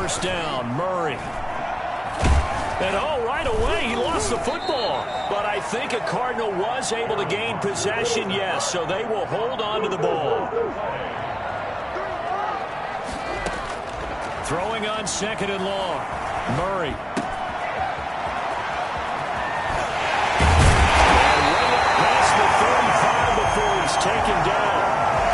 first down. Murray. And right away he lost the football. But I think a Cardinal was able to gain possession, yes. So they will hold on to the ball. Throwing on 2nd and long. Murray. Taken down.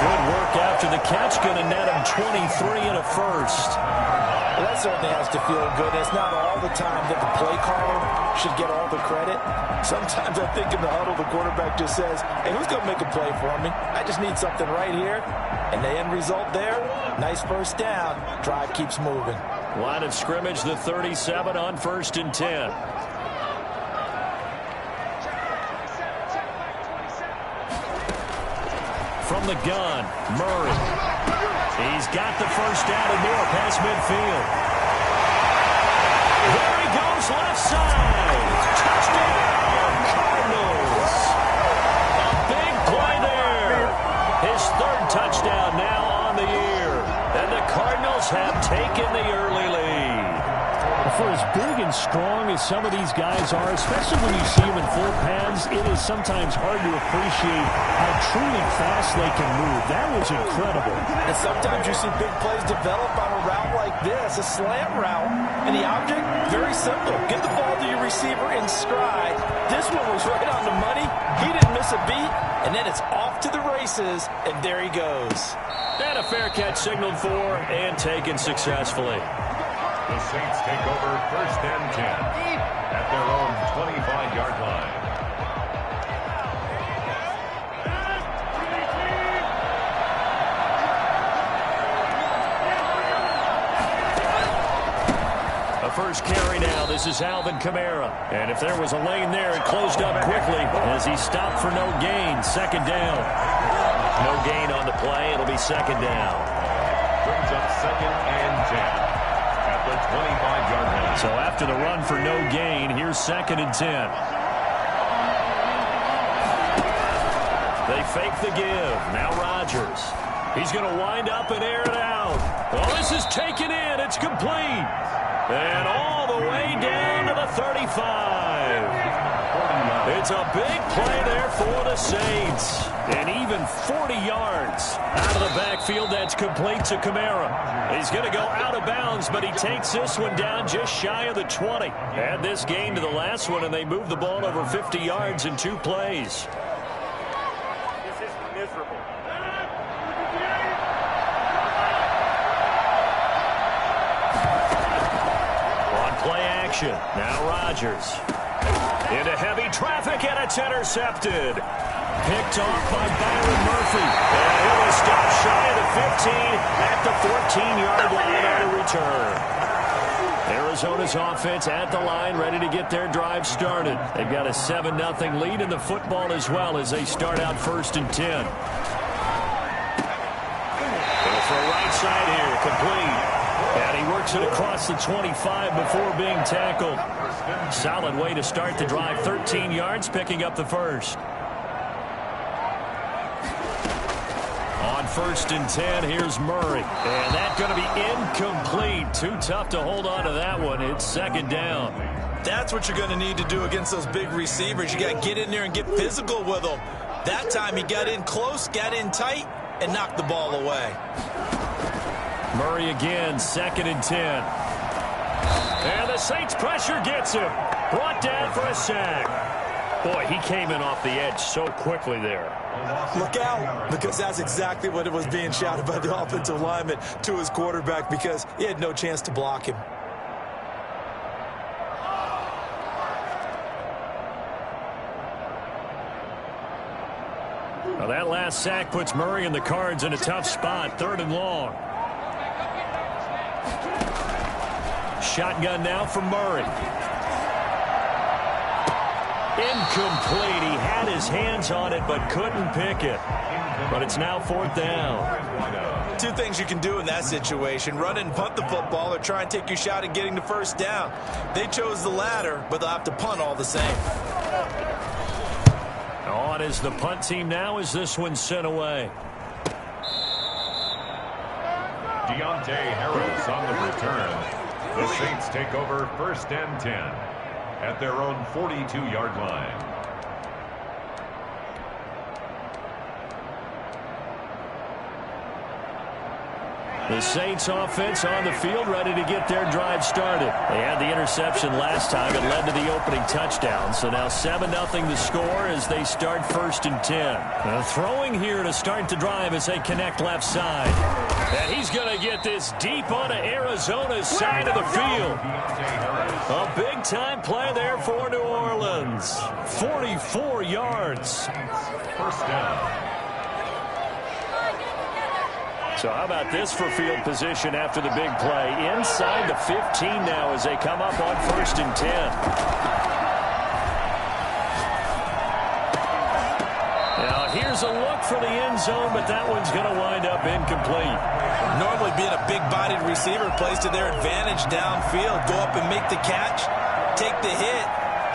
Good work after the catch. Going to net him 23 and a first. Well, that certainly has to feel good. It's not all the time that the play caller should get all the credit. Sometimes I think in the huddle, the quarterback just says, hey, who's going to make a play for me? I just need something right here. And the end result there, nice first down. Drive keeps moving. Line of scrimmage, the 37 on 1st and 10. From the gun, Murray. He's got the first down and more past midfield. There he goes, left side. Touchdown, Cardinals. A big play there. His 3rd touchdown now on the year. And the Cardinals have taken the early lead. For as big and strong as some of these guys are, especially when you see them in full pads, it is sometimes hard to appreciate how truly fast they can move. That was incredible. And sometimes you see big plays develop on a route like this, a slant route. And the object, very simple. Get the ball to your receiver in stride. This one was right on the money. He didn't miss a beat. And then it's off to the races, and there he goes. And a fair catch signaled for and taken successfully. The Saints take over 1st and 10 at their own 25-yard line. A first carry now. This is Alvin Kamara. And if there was a lane there, it closed up quickly as he stopped for no gain. 2nd down. No gain on the play. It'll be 2nd down. Brings up 2nd and 10. The 25-yard line. So after the run for no gain, here's 2nd and 10. They fake the give. Now Rodgers. He's going to wind up and air it out. Well, this is taken in. It's complete. And all the way down to the 35. It's a big play there for the Saints. And even 40 yards out of the backfield. That's complete to Kamara. He's going to go out of bounds, but he takes this one down just shy of the 20. Add this gain to the last one, and they move the ball over 50 yards in 2 plays. This is miserable. On play action. Now Rodgers. Into heavy traffic, and it's intercepted. Picked off by Byron Murphy. And it was stopped shy of the 15 at the 14-yard line on the return. Arizona's offense at the line, ready to get their drive started. They've got a 7-0 lead in the football as well as they start out 1st and 10. Going for a right side here, complete. And he works it across the 25 before being tackled. Solid way to start the drive. 13 yards, picking up the first. On 1st and 10, here's Murray. And that's going to be incomplete. Too tough to hold on to that one. It's 2nd down. That's what you're going to need to do against those big receivers. You got to get in there and get physical with them. That time he got in close, got in tight, and knocked the ball away. Murray again, 2nd and 10. And the Saints pressure gets him. Brought down for a sack. Boy, he came in off the edge so quickly there. Look out, because that's exactly what it was being shouted by the offensive lineman to his quarterback, because he had no chance to block him. Well, that last sack puts Murray and the Cards in a tough spot. 3rd and long. Shotgun now from Murray. Incomplete. He had his hands on it but couldn't pick it. But it's now 4th down. 2 things you can do in that situation: run and punt the football, or try and take your shot at getting the first down. They chose the latter, but they'll have to punt all the same. On is the punt team now as this one's sent away. Deontay Harris on the return. The Saints take over 1st and 10 at their own 42-yard line. The Saints offense on the field, ready to get their drive started. They had the interception last time. It led to the opening touchdown. So now 7-0 the score as they start 1st and 10. Throwing here to start the drive as they connect left side. And he's going to get this deep onto Arizona's side of the field. A big-time play there for New Orleans. 44 yards. 1st down. So how about this for field position after the big play? Inside the 15 now as they come up on 1st and 10. Now here's a look for the end zone, but that one's going to wind up incomplete. Normally being a big-bodied receiver plays to their advantage downfield. Go up and make the catch, take the hit,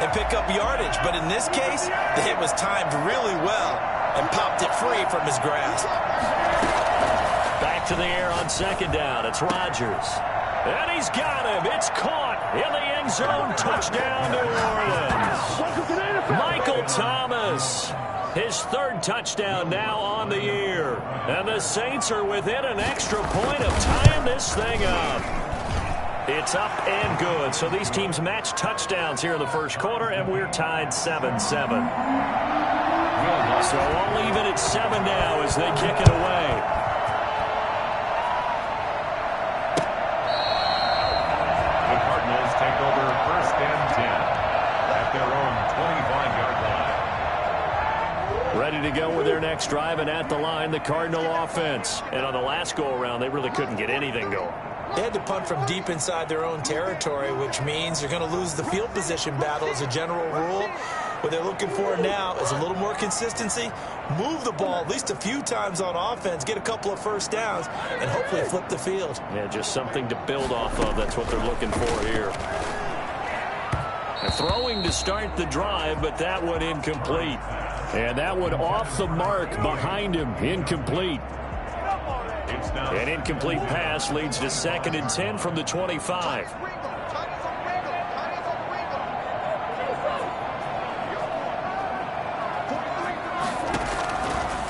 and pick up yardage. But in this case, the hit was timed really well and popped it free from his grasp. Back to the air on 2nd down. It's Rodgers. And he's got him. It's caught in the end zone. Touchdown, New Orleans. Michael Thomas. His 3rd touchdown now on the year. And the Saints are within an extra point of tying this thing up. It's up and good. So these teams match touchdowns here in the 1st quarter, and we're tied 7-7. So all even at 7 now as they kick it away. Take over 1st and 10 at their own 25-yard line. Ready to go with their next drive, and at the line, the Cardinal offense. And on the last go-around, they really couldn't get anything going. They had to punt from deep inside their own territory, which means they're going to lose the field position battle as a general rule. What they're looking for now is a little more consistency, move the ball at least a few times on offense, get a couple of 1st downs, and hopefully flip the field. Yeah, just something to build off of. That's what they're looking for here. Throwing to start the drive, but that one incomplete. And that one off the mark behind him, incomplete. An incomplete pass leads to 2nd and 10 from the 25.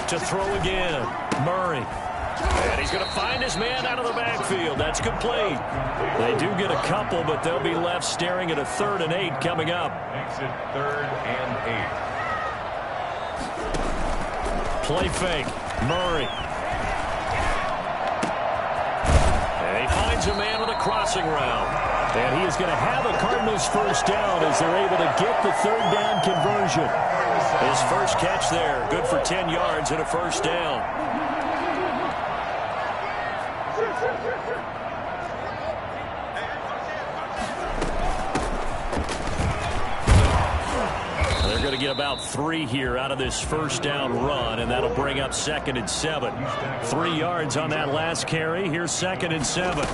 To throw again, Murray. And he's going to find his man out of the backfield. That's complete. They do get a couple, but they'll be left staring at a 3rd and 8 coming up. Makes it 3rd and 8. Play fake, Murray. And he finds a man on the crossing route. And he is going to have a Cardinals 1st down as they're able to get the 3rd down conversion. His first catch there, good for 10 yards and a 1st down. They're going to get about 3 here out of this 1st down run, and that'll bring up 2nd and 7. 3 yards on that last carry. Here's 2nd and 7.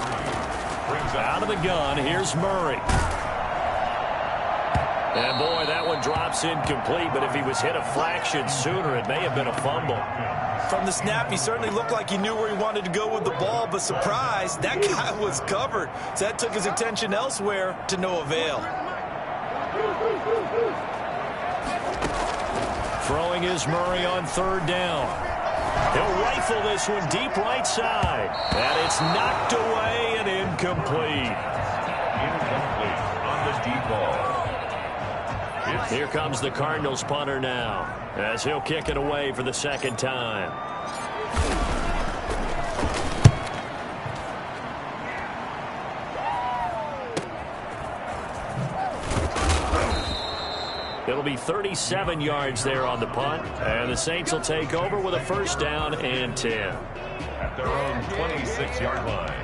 Out of the gun, here's Murray. And boy, that one drops incomplete, but if he was hit a fraction sooner, it may have been a fumble. From the snap, he certainly looked like he knew where he wanted to go with the ball, but surprise, that guy was covered. So that took his attention elsewhere to no avail. Throwing is Murray on 3rd down. He'll rifle this one deep right side. And it's knocked away and incomplete. Incomplete on the deep ball. Here comes the Cardinals punter now as he'll kick it away for the 2nd time. It'll be 37 yards there on the punt, and the Saints will take over with a 1st down and 10. At their own 26-yard line.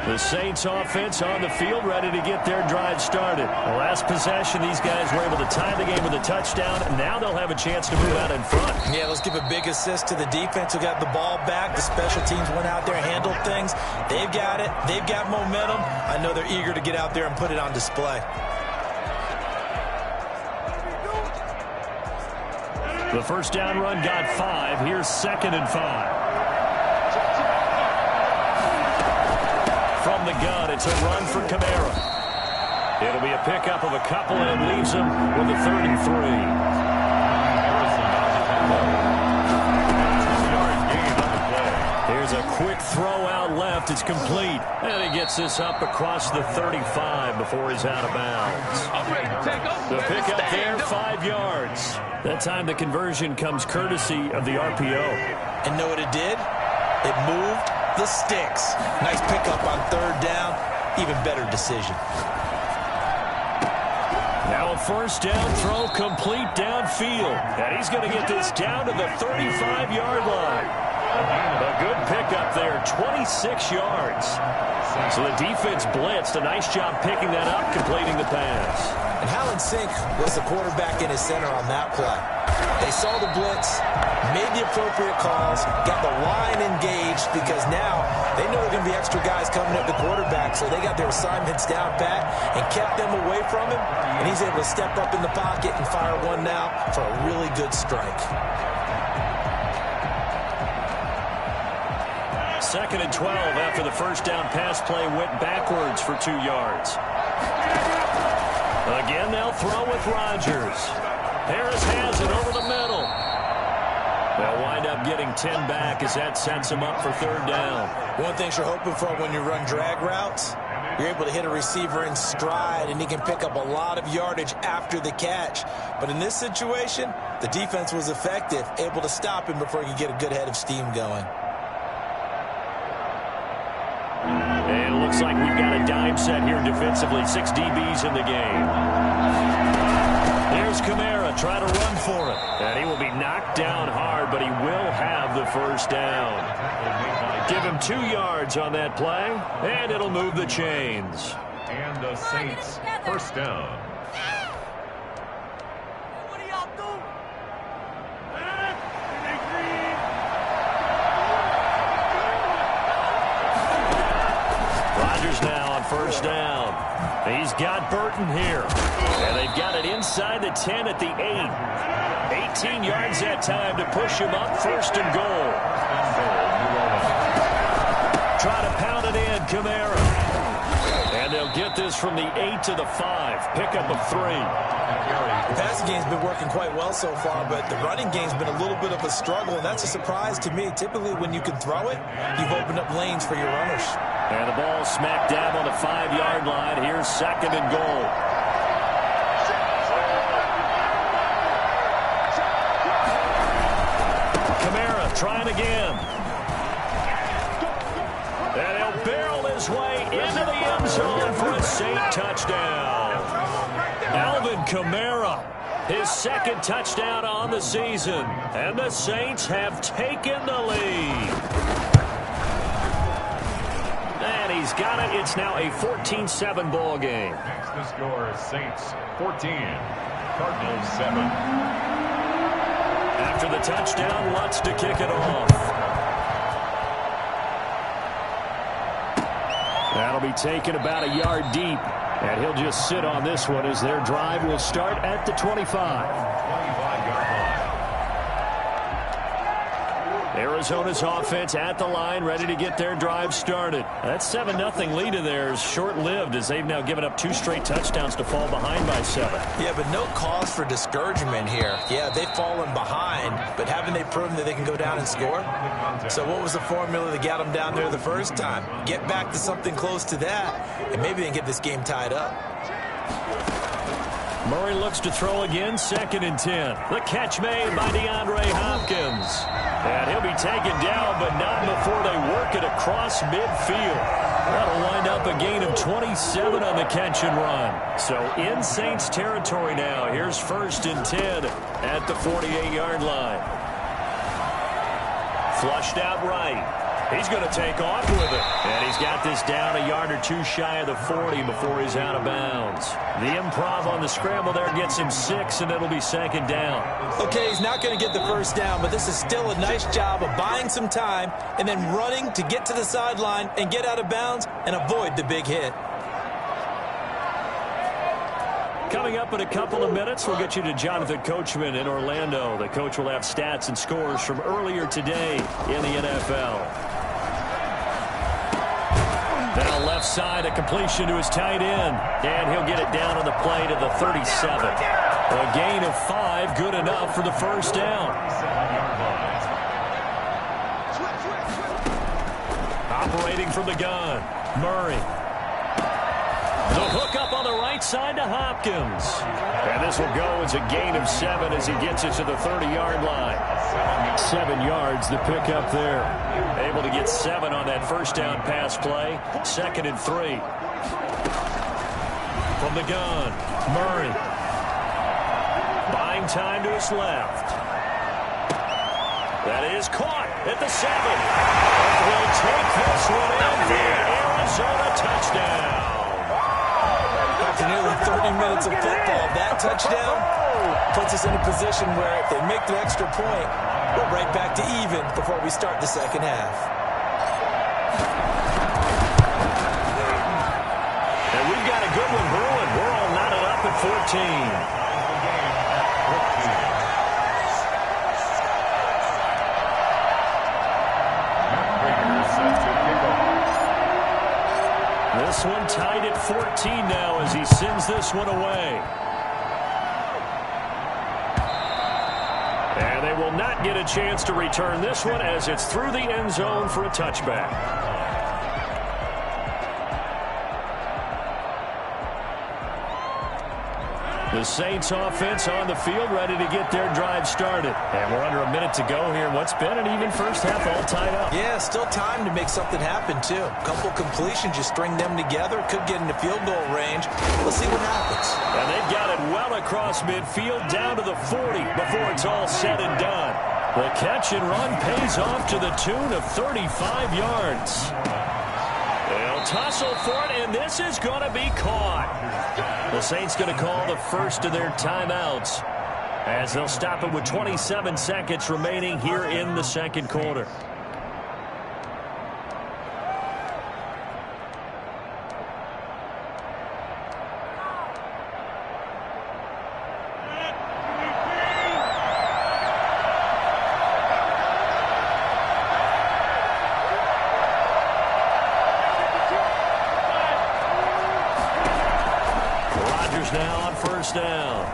The Saints offense on the field, ready to get their drive started. The last possession, these guys were able to tie the game with a touchdown. Now they'll have a chance to move out in front. Yeah, let's give a big assist to the defense who got the ball back. The special teams went out there, handled things. They've got it. They've got momentum. I know they're eager to get out there and put it on display. The 1st down run got 5. Here's 2nd and 5. the gun. It's a run for Kamara. It'll be a pickup of a couple, and it leaves him with a 3rd and 3. Here's a quick throw out left. It's complete. And he gets this up across the 35 before he's out of bounds. The pickup there, 5 yards. That time the conversion comes courtesy of the RPO. And know what it did? It moved the sticks. Nice pickup on 3rd down. Even better decision. Now a 1st down throw complete downfield. And he's going to get this down to the 35-yard line. A good pickup there, 26 yards. So the defense blitzed. A nice job picking that up, completing the pass. And Hallen Sink was the quarterback in his center on that play. They saw the blitz, made the appropriate calls, got the line engaged because now they know there are going to be extra guys coming at the quarterback, so they got their assignments down pat and kept them away from him, and he's able to step up in the pocket and fire one now for a really good strike. 2nd and 12 after the 1st down pass play went backwards for 2 yards. Again, they'll throw with Rodgers. Harris has it over the middle. They'll wind up getting 10 back as that sets him up for 3rd down. One thing you're hoping for when you run drag routes, you're able to hit a receiver in stride, and he can pick up a lot of yardage after the catch. But in this situation, the defense was effective, able to stop him before he could get a good head of steam going. And it looks like we've got a dime set here defensively. 6 DBs in the game. There's Kamara trying to run for it. And he will be knocked down hard, but he will have the 1st down. Give him 2 yards on that play, and it'll move the chains. And the Saints 1st down. What do y'all do? Rodgers now on 1st down. He's got Burton here. And they've got it inside the 10 at the 8. 18 yards that time to push him up 1st and goal. Try to pound it in, Kamara. And they'll get this from the 8 to the 5. Pickup of 3. The passing game's been working quite well so far, but the running game's been a little bit of a struggle, and that's a surprise to me. Typically, when you can throw it, you've opened up lanes for your runners. And the ball smack dab on the 5-yard line. Here's 2nd and goal. Kamara trying again. And he'll barrel his way into the end zone for a Saint touchdown. Alvin Kamara, his 2nd touchdown on the season. And the Saints have taken the lead. And he's got it. It's now a 14-7 ball game. Next to score, Saints 14, Cardinals 7. After the touchdown, Lutz to kick it off. That'll be taken about a yard deep. And he'll just sit on this one as their drive will start at the 25. 25-yard line. Arizona's offense at the line, ready to get their drive started. That 7-0 lead of theirs short-lived as they've now given up 2 straight touchdowns to fall behind by 7. Yeah, but no cause for discouragement here. Yeah, they've fallen behind, but haven't they proven that they can go down and score? So what was the formula that got them down there the first time? Get back to something close to that, and maybe they can get this game tied up. Murray looks to throw again, 2nd and 10. The catch made by DeAndre Hopkins. And he'll be taken down, but not before they work it across midfield. That'll wind up a gain of 27 on the catch and run. So in Saints territory now. Here's 1st and 10 at the 48-yard line. Flushed out right. He's going to take off with it. And he's got this down a yard or 2 shy of the 40 before he's out of bounds. The improv on the scramble there gets him 6, and it'll be 2nd down. Okay, he's not going to get the 1st down, but this is still a nice job of buying some time and then running to get to the sideline and get out of bounds and avoid the big hit. Coming up in a couple of minutes, we'll get you to Jonathan Coachman in Orlando. The coach will have stats and scores from earlier today in the NFL. Now left side, a completion to his tight end. And he'll get it down on the play to the 37. A gain of 5, good enough for the first down. Operating from the gun, Murray. The hook up on the right side to Hopkins. And this will go as a gain of 7 as he gets it to the 30-yard line. 7 yards, the pick up there. Able to get 7 on that first down pass play. 2nd and 3. From the gun, Murray. Buying time to his left. That is caught at the 7. Will take this one in for Arizona touchdown. After nearly 30 minutes of football, that touchdown puts us in a position where if they make the extra point, we're right back to even before we start the second half. And we've got a good one brewing. We're all knotted up at 14. This one tied at 14 now as he sends this one away. And they will not get a chance to return this one as it's through the end zone for a touchback. The Saints offense on the field ready to get their drive started. And we're under a minute to go here. What's been an even first half all tied up. Yeah, still time to make something happen, too. A couple completions, just string them together. Could get into field goal range. Let's see what happens. And they've got it well across midfield down to the 40 before it's all said and done. The catch and run pays off to the tune of 35 yards. They'll tussle for it, and this is going to be caught. The Saints going to call the first of their timeouts as they'll stop it with 27 seconds remaining here in the second quarter. Now on first down.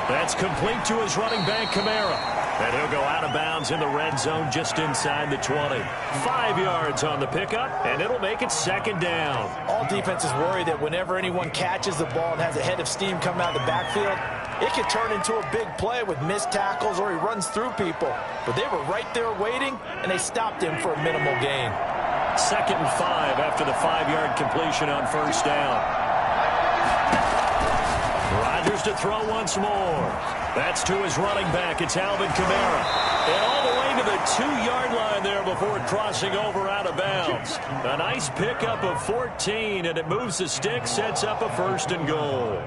That's complete to his running back, Kamara. And he'll go out of bounds in the red zone just inside the 20. 5 yards on the pickup, and it'll make it second down. All defenses worry that whenever anyone catches the ball and has a head of steam coming out of the backfield, it could turn into a big play with missed tackles or he runs through people. But they were right there waiting, and they stopped him for a minimal gain. 2nd and 5 after the 5-yard completion on first down. Rodgers to throw once more. That's to his running back. It's Alvin Kamara. And all the way to the 2-yard line there before crossing over out of bounds. A nice pickup of 14, and it moves the stick, sets up a 1st and goal.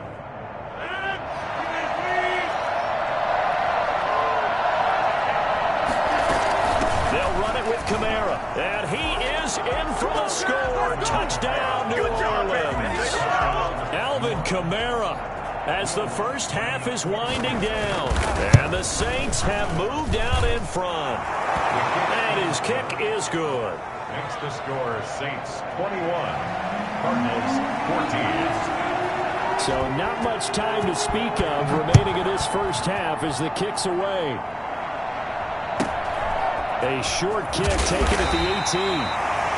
They'll run it with Kamara. And he is in for the score. Touchdown, New Orleans. Alvin Kamara, as the first half is winding down. And the Saints have moved out in front. And his kick is good. Makes the score Saints 21, Cardinals 14. So not much time to speak of remaining in this first half as the kick's away. A short kick taken at the 18.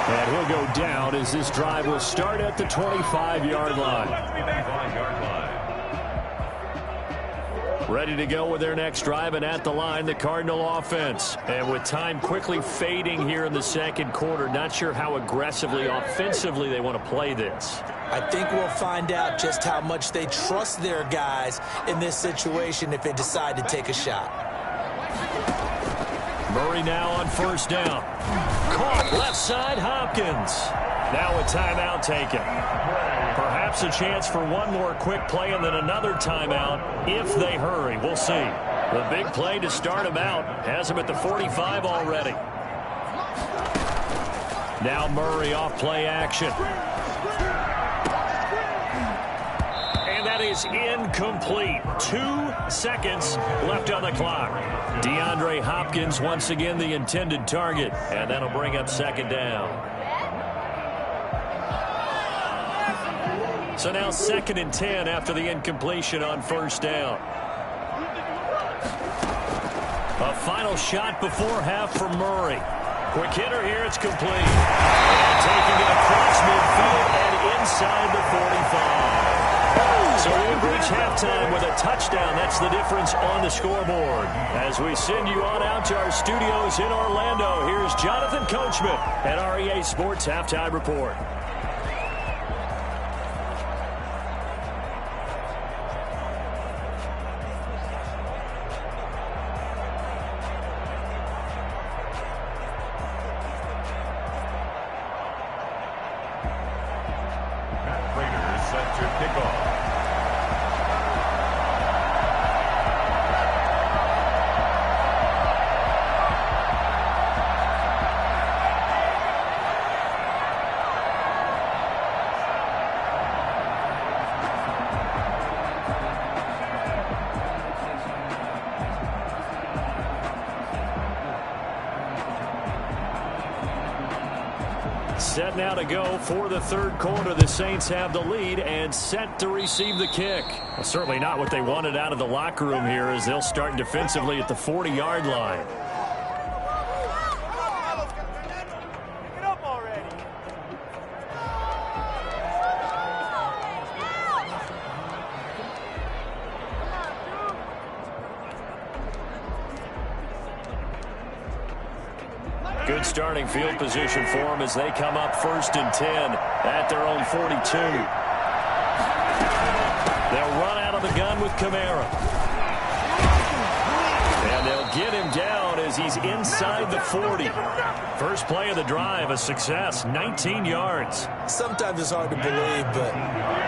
And he'll go down as this drive will start at the 25-yard line. 25-yard line. Ready to go with their next drive, and at the line, the Cardinal offense. And with time quickly fading here in the second quarter, not sure how aggressively, offensively they want to play this. I think we'll find out just how much they trust their guys in this situation if they decide to take a shot. Murray now on first down. Caught left side, Hopkins. Now a timeout taken. Perhaps a chance for one more quick play and then another timeout if they hurry. We'll see. The big play to start him out has him at the 45 already. Now Murray off play action. And that is incomplete. 2 seconds left on the clock. DeAndre Hopkins once again the intended target. And that'll bring up second down. So now 2nd and 10 after the incompletion on first down. A final shot before half from Murray. Quick hitter here, it's complete. And taking it across midfield and inside the 45. So we'll reach halftime with a touchdown. That's the difference on the scoreboard. As we send you on out to our studios in Orlando, here's Jonathan Coachman at our EA Sports Halftime Report. Set now to go for the third quarter. The Saints have the lead and set to receive the kick. Well, certainly not what they wanted out of the locker room here as they'll start defensively at the 40-yard line. Good starting field position for them as they come up 1st and 10 at their own 42. They'll run out of the gun with Kamara. And they'll get him down as he's inside the 40. First play of the drive, a success, 19 yards. Sometimes it's hard to believe, but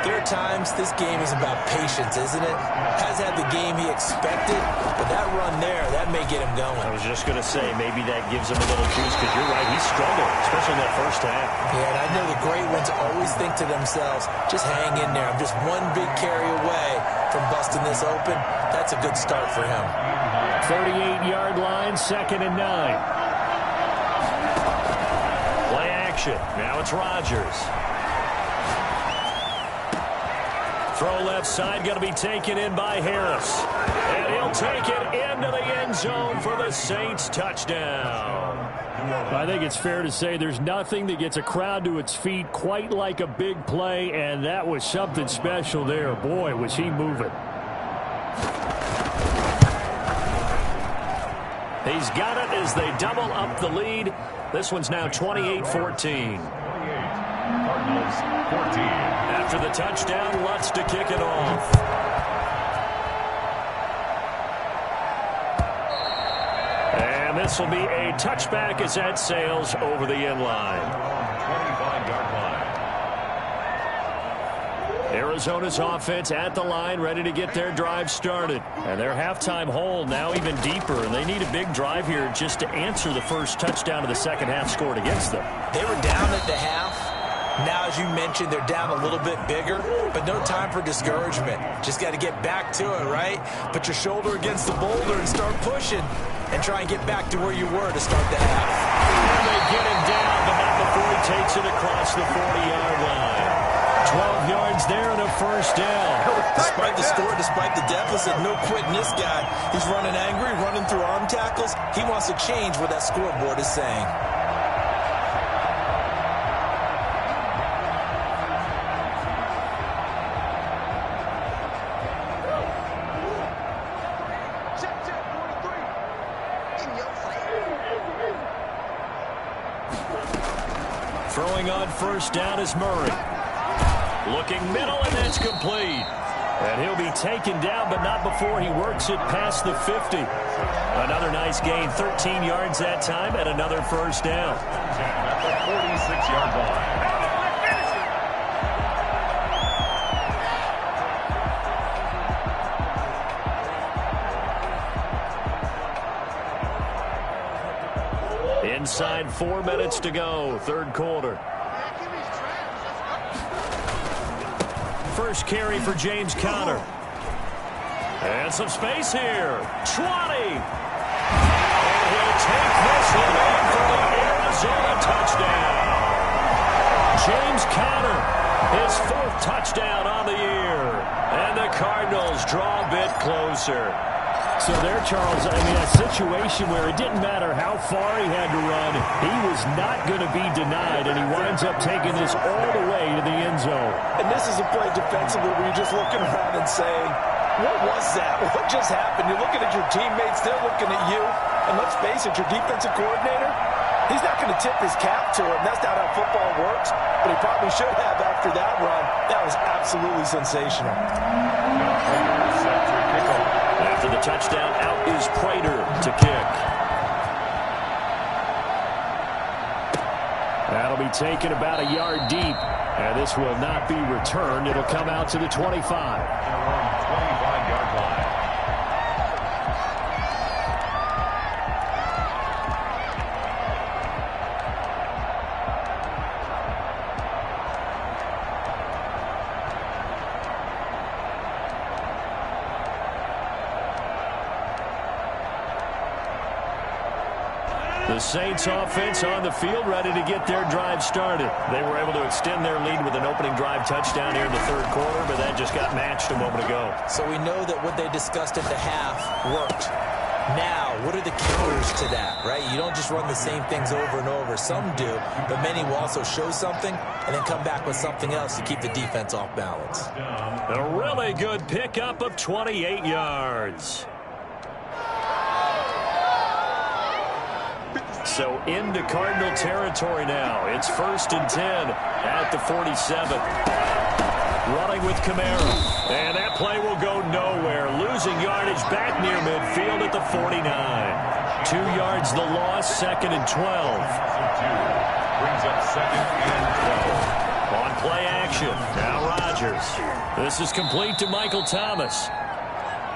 there are times this game is about patience, isn't it? Has had the game he expected, but that run there, that may get him going. I was just going to say, maybe that gives him a little juice, because you're right, he struggled, especially in that first half. Yeah, and I know the great ones always think to themselves, just hang in there. I'm just one big carry away from busting this open. That's a good start for him. 38-yard line, 2nd and 9. Play action. Now it's Rodgers. Throw left side, going to be taken in by Harris. And he'll take it into the end zone for the Saints touchdown. I think it's fair to say there's nothing that gets a crowd to its feet quite like a big play, and that was something special there. Boy, was he moving. He's got it as they double up the lead. This one's now 28-14. Cardinals 14. After the touchdown, Lutz to kick it off. And this will be a touchback as that sails over the end line. 25-yard line. Arizona's offense at the line, ready to get their drive started. And their halftime hole now even deeper, and they need a big drive here just to answer the first touchdown of the second half scored against them. They were down at the half. Now, as you mentioned, they're down a little bit bigger, but no time for discouragement. Just got to get back to it, right? Put your shoulder against the boulder and start pushing and try and get back to where you were to start the half. And they get him down, but not before he takes it across the 40-yard line. 12 yards there and a first down. Despite the score, despite the deficit, no quitting this guy. He's running angry, running through arm tackles. He wants to change what that scoreboard is saying. Throwing on first down is Murray. Looking middle, and that's complete. And he'll be taken down, but not before he works it past the 50. Another nice gain, 13 yards that time, and another first down. At the 46-yard line. Inside 4 minutes to go, third quarter. First carry for James Conner. And some space here. 20. And he'll take this one in for the Arizona touchdown. James Conner His 4th touchdown on the year. And the Cardinals draw a bit closer. So there, Charles, I mean, a situation where it didn't matter how far he had to run, he was not going to be denied, and he winds up taking this all the way to the end zone. And this is a play defensively where you're just looking around and saying, what was that? What just happened? You're looking at your teammates, they're looking at you. And let's face it, your defensive coordinator, he's not going to tip his cap to him. That's not how football works, but he probably should have after that run. That was absolutely sensational. After the touchdown, out is Prater to kick. That'll be taken about a yard deep, and this will not be returned. It'll come out to the 25. 25-yard line. The Saints offense on the field, ready to get their drive started. They were able to extend their lead with an opening drive touchdown here in the 3rd quarter, but that just got matched a moment ago. So we know that what they discussed at the half worked. Now, what are the counters to that, right? You don't just run the same things over and over. Some do, but many will also show something and then come back with something else to keep the defense off balance. A really good pickup of 28 yards. So into Cardinal territory now. It's 1st and 10 at the 47. Running with Kamara. And that play will go nowhere. Losing yardage back near midfield at the 49. 2 yards the loss, 2nd and 12. Brings up 2nd and 12. On play action. Now Rodgers. This is complete to Michael Thomas.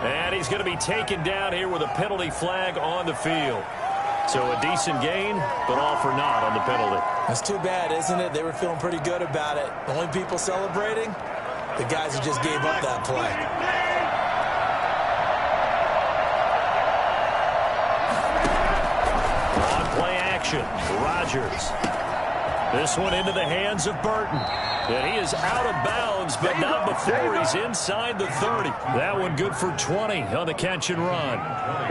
And he's going to be taken down here with a penalty flag on the field. So a decent gain, but all for naught on the penalty. That's too bad, isn't it? They were feeling pretty good about it. The only people celebrating, the guys who just gave up that play. On play action, Rodgers. This one into the hands of Burton. And he is out of bounds, but not before he's inside the 30. That one good for 20 on the catch and run.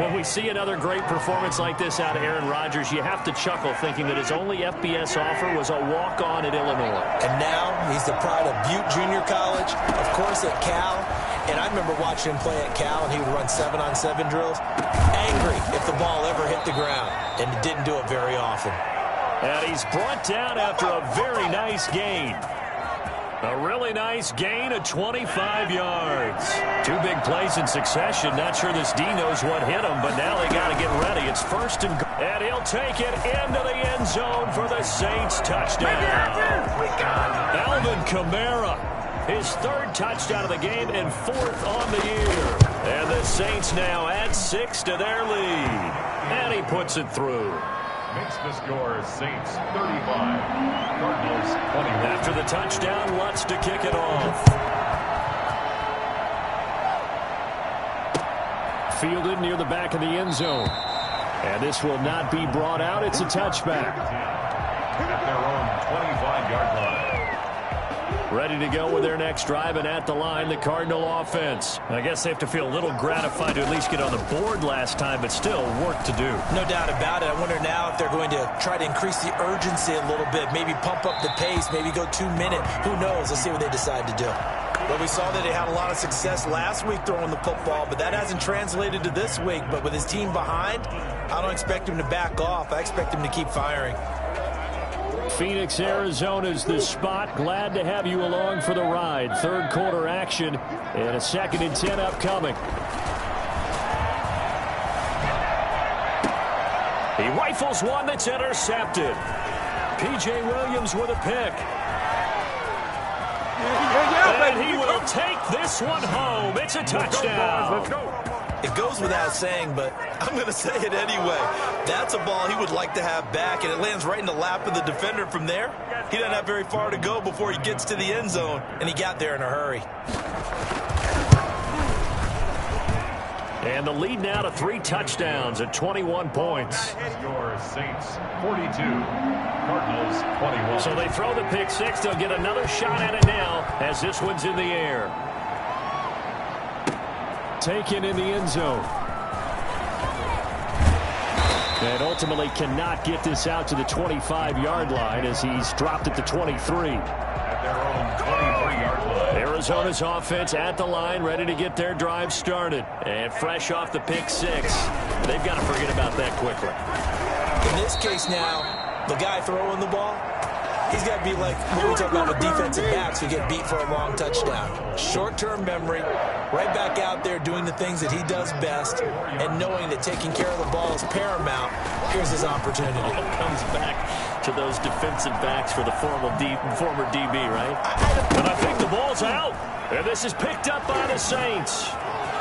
When we see another great performance like this out of Aaron Rodgers, you have to chuckle thinking that his only FBS offer was a walk-on at Illinois. And now he's the pride of Butte Junior College, of course at Cal. And I remember watching him play at Cal, and he would run 7-on-7 drills. Angry if the ball ever hit the ground, and he didn't do it very often. And he's brought down after a very nice gain. A really nice gain of 25 yards. 2 big plays in succession. Not sure this D knows what hit him, but now they got to get ready. It's 1st and goal. And he'll take it into the end zone for the Saints touchdown. Alvin Kamara, his 3rd touchdown of the game and 4th on the year. And the Saints now add 6 to their lead. And he puts it through. Makes the score Saints 35, Cardinals 20. After the touchdown, Lutz to kick it off. Fielded near the back of the end zone. And this will not be brought out. It's a touchback. At their own 25-yard line. Ready to go with their next drive, and at the line, the Cardinal offense. I guess they have to feel a little gratified to at least get on the board last time, but still work to do. No doubt about it. I wonder now if they're going to try to increase the urgency a little bit, maybe pump up the pace, maybe go 2-minute. Who knows? Let's see what they decide to do. Well, we saw that they had a lot of success last week throwing the football, but that hasn't translated to this week. But with his team behind, I don't expect him to back off. I expect him to keep firing. Phoenix, Arizona's the spot. Glad to have you along for the ride. 3rd quarter action and a 2nd and 10 upcoming. He rifles one that's intercepted. P.J. Williams with a pick. And he will take this one home. It's a touchdown. Let's go. It goes without saying, but I'm going to say it anyway. That's a ball he would like to have back, and it lands right in the lap of the defender from there. He doesn't have very far to go before he gets to the end zone, and he got there in a hurry. And the lead now to 3 touchdowns at 21 points. Your Saints 42, Cardinals 21. So they throw the pick six. They'll get another shot at it now as this one's in the air. Taken in the end zone. And ultimately cannot get this out to the 25-yard line as he's dropped at the 23. At their own 23-yard line. Arizona's offense at the line, ready to get their drive started. And fresh off the pick six, they've got to forget about that quickly. In this case now, the guy throwing the ball, he's got to be like when we talk about the defensive backs who get beat for a long touchdown. Short-term memory, right back out there doing the things that he does best, and knowing that taking care of the ball is paramount. Here's his opportunity. It comes back to those defensive backs for the former DB, right? And I think the ball's out. And this is picked up by the Saints.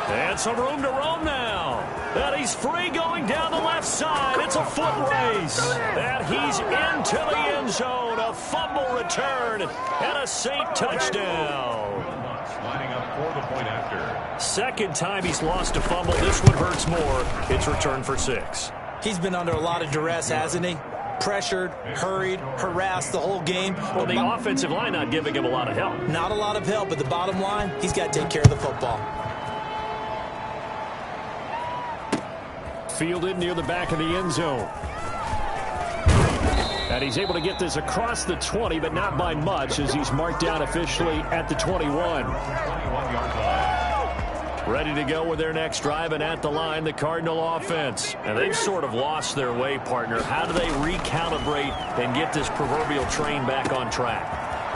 And some room to roam now. And he's free going down the left side. It's a foot race. And he's into the end zone. A fumble return and a Saint touchdown. Lining up for the point after. Second time he's lost a fumble. This one hurts more. It's returned for 6. He's been under a lot of duress, hasn't he? Pressured, hurried, harassed the whole game. Well, the offensive line not giving him a lot of help. Not a lot of help, but the bottom line, he's got to take care of the football. Fielded near the back of the end zone. And he's able to get this across the 20, but not by much as he's marked down officially at the 21. 21-yard line. Ready to go with their next drive, and at the line, the Cardinal offense. And they've sort of lost their way, partner. How do they recalibrate and get this proverbial train back on track?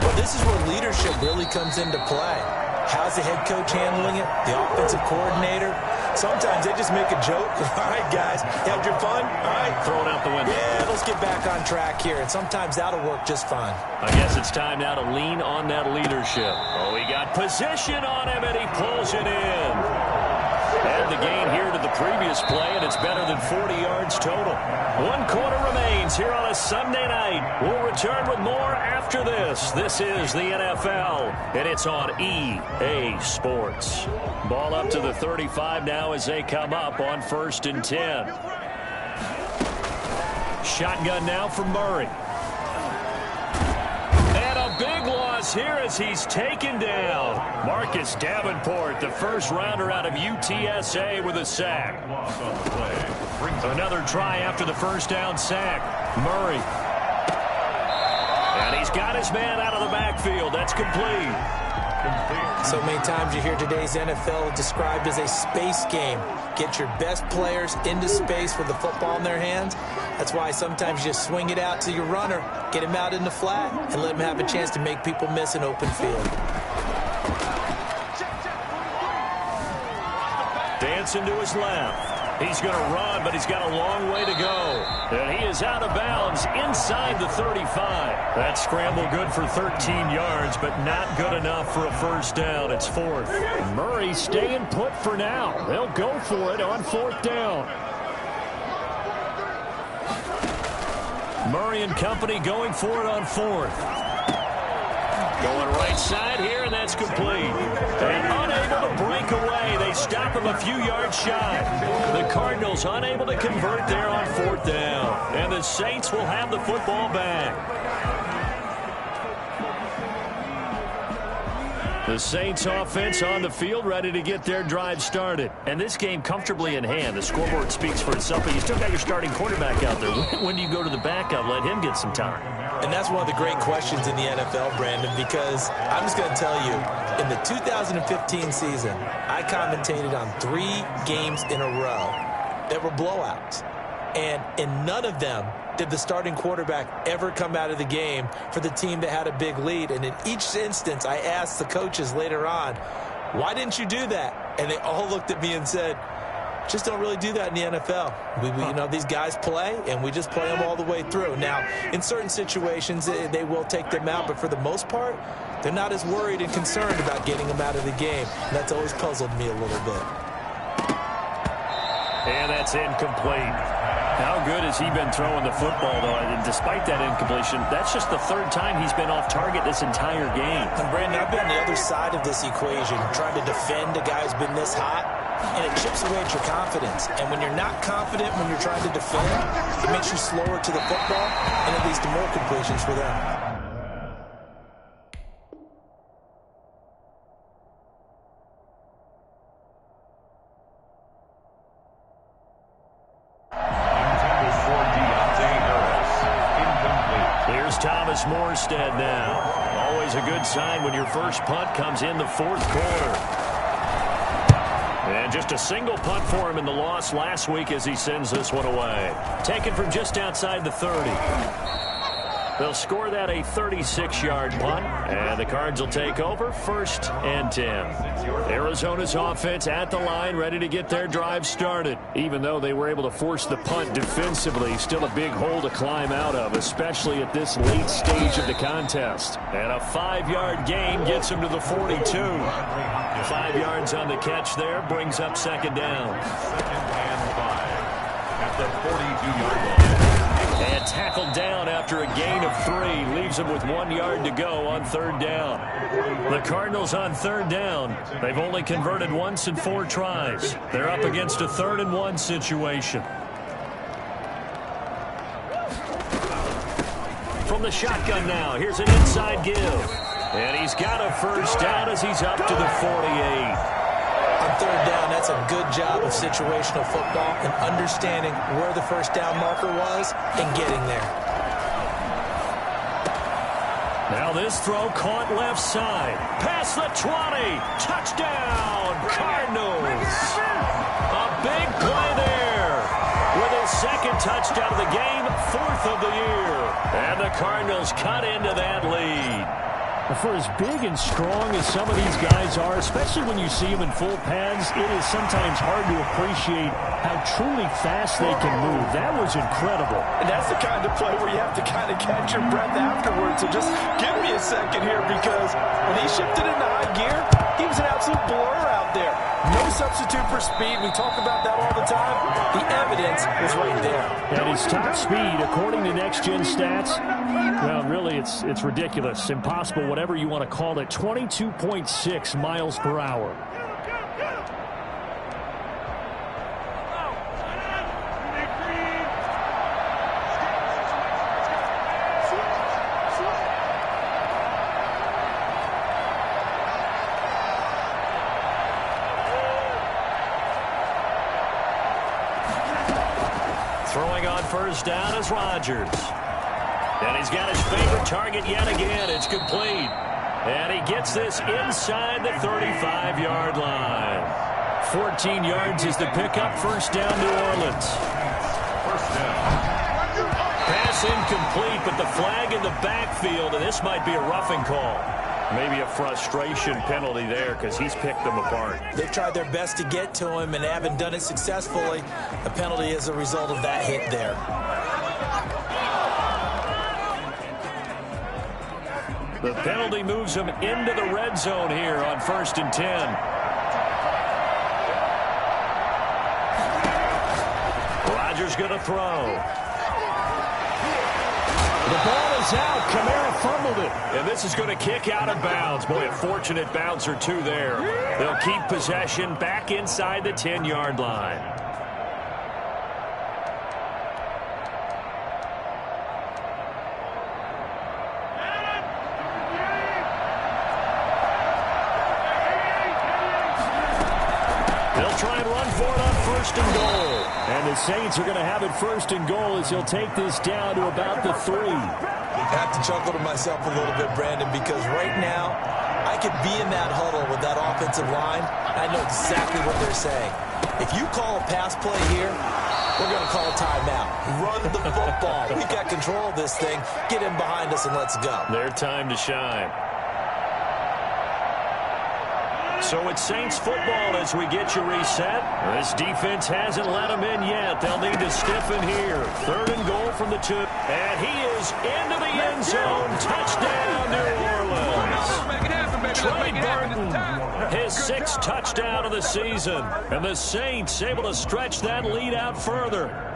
Well, this is where leadership really comes into play. How's the head coach handling it? The offensive coordinator? Sometimes they just make a joke. All right, guys, you had your fun? All right. Throw it out the window. Yeah, let's get back on track here. And sometimes that'll work just fine. I guess it's time now to lean on that leadership. Oh, he got position on him, and he pulls it in. And the gain here to the previous play, and it's better than 40 yards total. 1 quarter remains here on a Sunday night. We'll return with more after this. This is the NFL, and it's on EA Sports. Ball up to the 35 now as they come up on 1st and 10. Shotgun now for Murray. And a big loss here as he's taken down. Marcus Davenport, the first rounder out of UTSA, with a sack. Another try after the first down sack. Murray. And he's got his man out of the backfield. That's complete. So many times you hear today's NFL described as a space game. Get your best players into space with the football in their hands. That's why sometimes you just swing it out to your runner, get him out in the flat, and let him have a chance to make people miss an open field. Dancing to his left. He's going to run, but he's got a long way to go. And he is out of bounds inside the 35. That scramble good for 13 yards, but not good enough for a first down. It's 4th. Murray staying put for now. They'll go for it on 4th down. Murray and company going for it on 4th. Going right side here, and that's complete. And unable to break away. They stop him a few yards shy. The Cardinals unable to convert there on 4th down. And the Saints will have the football back. The Saints offense on the field, ready to get their drive started. And this game comfortably in hand. The scoreboard speaks for itself, but you still got your starting quarterback out there. When do you go to the backup? Let him get some time. And that's one of the great questions in the NFL, Brandon, because I'm just going to tell you, in the 2015 season, I commentated on 3 games in a row that were blowouts. And in none of them did the starting quarterback ever come out of the game for the team that had a big lead. And in each instance, I asked the coaches later on, why didn't you do that? And they all looked at me and said, just don't really do that in the NFL. You know, these guys play, and we just play them all the way through. Now, in certain situations, they will take them out, but for the most part, they're not as worried and concerned about getting them out of the game. And that's always puzzled me a little bit. And that's incomplete. How good has he been throwing the football, though? And despite that incompletion, that's just the 3rd time he's been off target this entire game. And, Brandon, I've been on the other side of this equation, trying to defend a guy who's been this hot. and it chips away at your confidence. And when you're not confident when you're trying to defend, it makes you slower to the football, and it leads to more completions for them. Thomas Morstead now. Always a good sign when your first punt comes in the fourth quarter. And just a single punt for him in the loss last week as he sends this one away. Taken from just outside the 30. They'll score that a 36-yard punt, and the Cards will take over 1st and 10. Arizona's offense at the line, ready to get their drive started. Even though they were able to force the punt defensively, still a big hole to climb out of, especially at this late stage of the contest. And a 5-yard gain gets him to the 42. 5 yards on the catch there, brings up 2nd down. 2nd and 5 at the 42-yard line. And tackled down after a gain of 3. Leaves him with 1 yard to go on 3rd down. The Cardinals on 3rd down. They've only converted once in 4 tries. They're up against a 3rd and 1 situation. From the shotgun now, here's an inside give. And he's got a first down as he's up to the 48. On 3rd down, that's a good job of situational football and understanding where the first down marker was and getting there. Now this throw caught left side. Past the 20. Touchdown, Cardinals. A big play there. With his 2nd touchdown of the game, 4th of the year. And the Cardinals cut into that lead. For as big and strong as some of these guys are, especially when you see them in full pads, it is sometimes hard to appreciate how truly fast they can move. That was incredible. And that's the kind of play where you have to kind of catch your breath afterwards. So just give me a second here, because when he shifted into high gear, he was an absolute blur out there. No substitute for speed. We talk about that all the time. The evidence was right there. And his top speed, according to Next Gen Stats, well, really, it's ridiculous. Impossible, whatever you want to call it. 22.6 miles per hour. Throwing on first down is Rodgers. And he's got his favorite target yet again. It's complete. And he gets this inside the 35-yard line. 14 yards is the pickup. First down, New Orleans. First down. Pass incomplete, but the flag in the backfield, and this might be a roughing call. Maybe a frustration penalty there because he's picked them apart. They've tried their best to get to him and haven't done it successfully. A penalty is a result of that hit there. The penalty moves him into the red zone here on 1st and 10. Rodgers going to throw. The ball is out. Kamara fumbled it. And this is going to kick out of bounds. Boy, a fortunate bounce or two there. They'll keep possession back inside the 10-yard line. They'll try and run for it on 1st and goal. And the Saints are going to have it 1st and goal as he'll take this down to about the 3. I have to chuckle to myself a little bit, Brandon, because right now I could be in that huddle with that offensive line. I know exactly what they're saying. If you call a pass play here, we're going to call a timeout. Run the football. We've got control of this thing. Get in behind us and let's go. Their time to shine. So it's Saints football as we get you reset. This defense hasn't let them in yet. They'll need to stiffen here. 3rd and goal from the 2. And he is into the end zone. Touchdown, New Orleans. Trey Burton, his 6th touchdown of the season. And the Saints able to stretch that lead out further.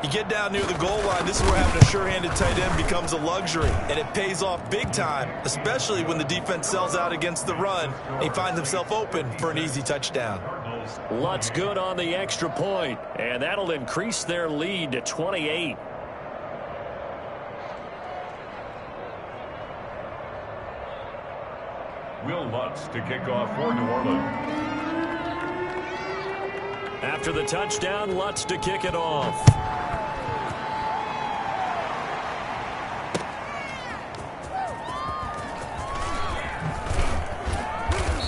You get down near the goal line, this is where having a sure-handed tight end becomes a luxury. And it pays off big time, especially when the defense sells out against the run. He finds himself open for an easy touchdown. Lutz good on the extra point, and that'll increase their lead to 28. Will Lutz to kick off for New Orleans. After the touchdown, Lutz to kick it off.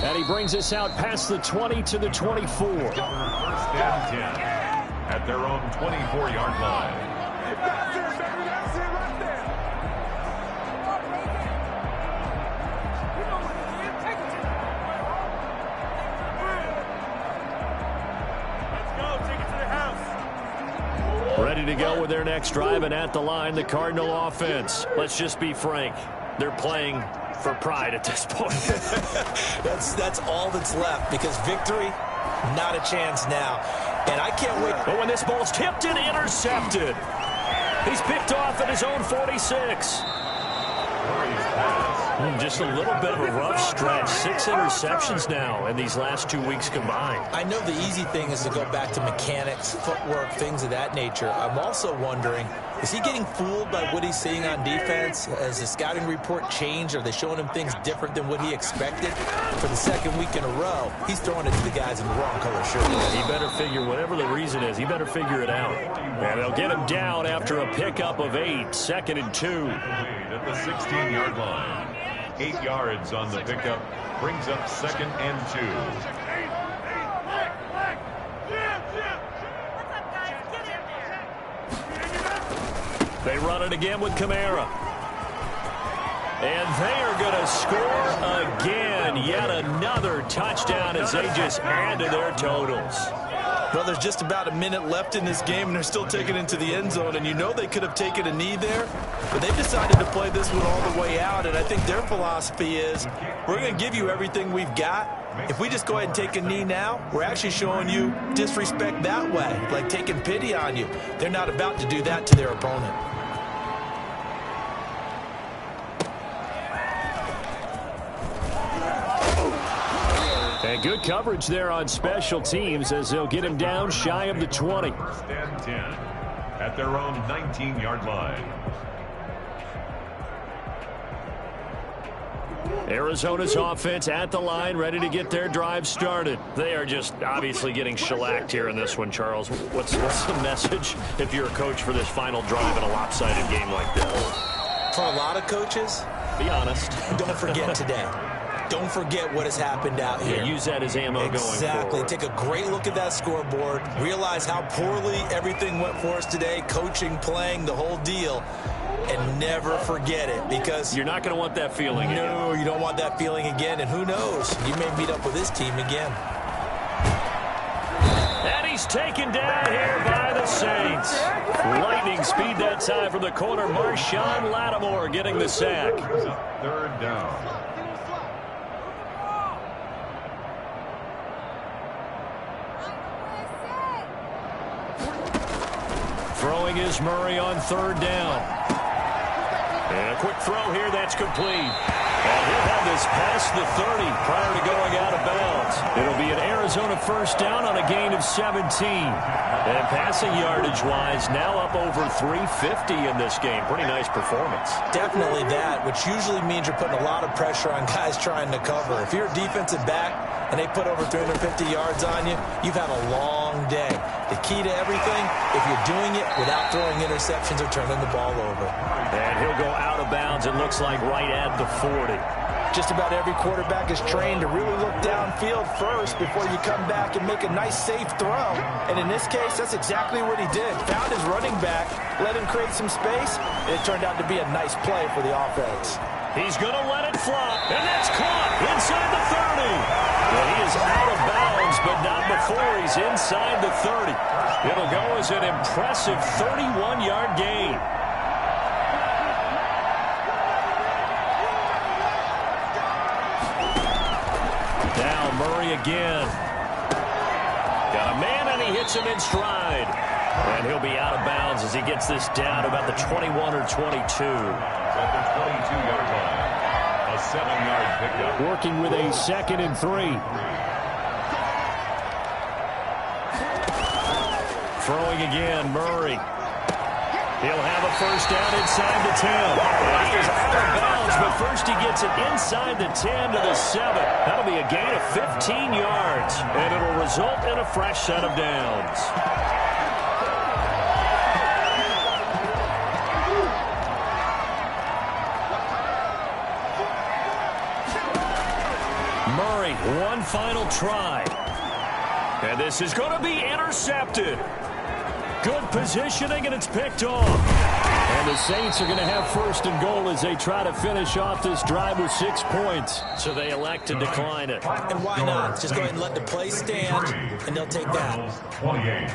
And he brings us out past the 20 to the 24. First and 10 at their own 24-yard line. Ready to go with their next drive, and at the line, the Cardinal offense. Let's just be frank. They're playing for pride at this point. That's all that's left, because victory, not a chance now. And I can't wait. But when this ball's tipped and intercepted, he's picked off at his own 46. Just a little bit of a rough stretch. 6 interceptions now in these last 2 weeks combined. I know the easy thing is to go back to mechanics, footwork, things of that nature. I'm also wondering, is he getting fooled by what he's seeing on defense? Has the scouting report changed? Are they showing him things different than what he expected? For the second week in a row, he's throwing it to the guys in the wrong color shirt. He better figure, whatever the reason is, he better figure it out. And they'll get him down after a pickup of 8, 2nd and 2. At the 16-yard line. 8 yards on the pickup. Brings up 2nd and 2. They run it again with Kamara. And they are going to score again. Yet another touchdown as they just add to their totals. Well, there's just about a minute left in this game, and they're still taking it into the end zone. And you know they could have taken a knee there, but they've decided to play this one all the way out. And I think their philosophy is, we're going to give you everything we've got. If we just go ahead and take a knee now, we're actually showing you disrespect that way, like taking pity on you. They're not about to do that to their opponent. And good coverage there on special teams as they'll get him down shy of the 20. First and 10 at their own 19-yard line. Arizona's offense at the line, ready to get their drive started. They are just obviously getting shellacked here in this one, Charles. What's the message if you're a coach for this final drive in a lopsided game like this? For a lot of coaches, be honest. Don't forget today. Don't forget what has happened out here. Yeah, use that as ammo going forward. Exactly. Take a great look at that scoreboard. Realize how poorly everything went for us today. Coaching, playing, the whole deal. And never forget it, because you're not going to want that feeling again. No, you don't want that feeling again. And who knows? You may meet up with this team again. And he's taken down here by the Saints. Lightning speed that time from the corner. Marshawn Lattimore getting the sack. 3rd down. Throwing is Murray on 3rd down. And a quick throw here, that's complete. And he'll have this past the 30 prior to going out of bounds. It'll be an Arizona first down on a gain of 17. And passing yardage-wise, now up over 350 in this game. Pretty nice performance. Definitely that, which usually means you're putting a lot of pressure on guys trying to cover. If you're a defensive back and they put over 350 yards on you, you've had a long day. The key to everything, if you're doing it without throwing interceptions or turning the ball over. And he'll go out of bounds, it looks like, right at the 40. Just about every quarterback is trained to really look downfield first before you come back and make a nice, safe throw. And in this case, that's exactly what he did. Found his running back, let him create some space, and it turned out to be a nice play for the offense. He's going to let it fly, and that's caught inside the 30. Well, he is out of bounds, but not before he's inside the 30. It'll go as an impressive 31-yard gain. Now Murray again. Got a man, and he hits him in stride. And he'll be out of bounds as he gets this down to about the 21 or 22. At the 22-yard line. A 7-yard pickup. Working with a 2nd and 3. Throwing again, Murray. He'll have a first down inside the 10. And he is out of bounds, but first he gets it inside the 10 to the 7. That'll be a gain of 15 yards, and it'll result in a fresh set of downs. Murray, one final try. And this is going to be intercepted. Good positioning, and it's picked off. And the Saints are going to have first and goal as they try to finish off this drive with 6 points. So they elect to decline it. And why not? Just go ahead and let the play stand, and they'll take that. 28.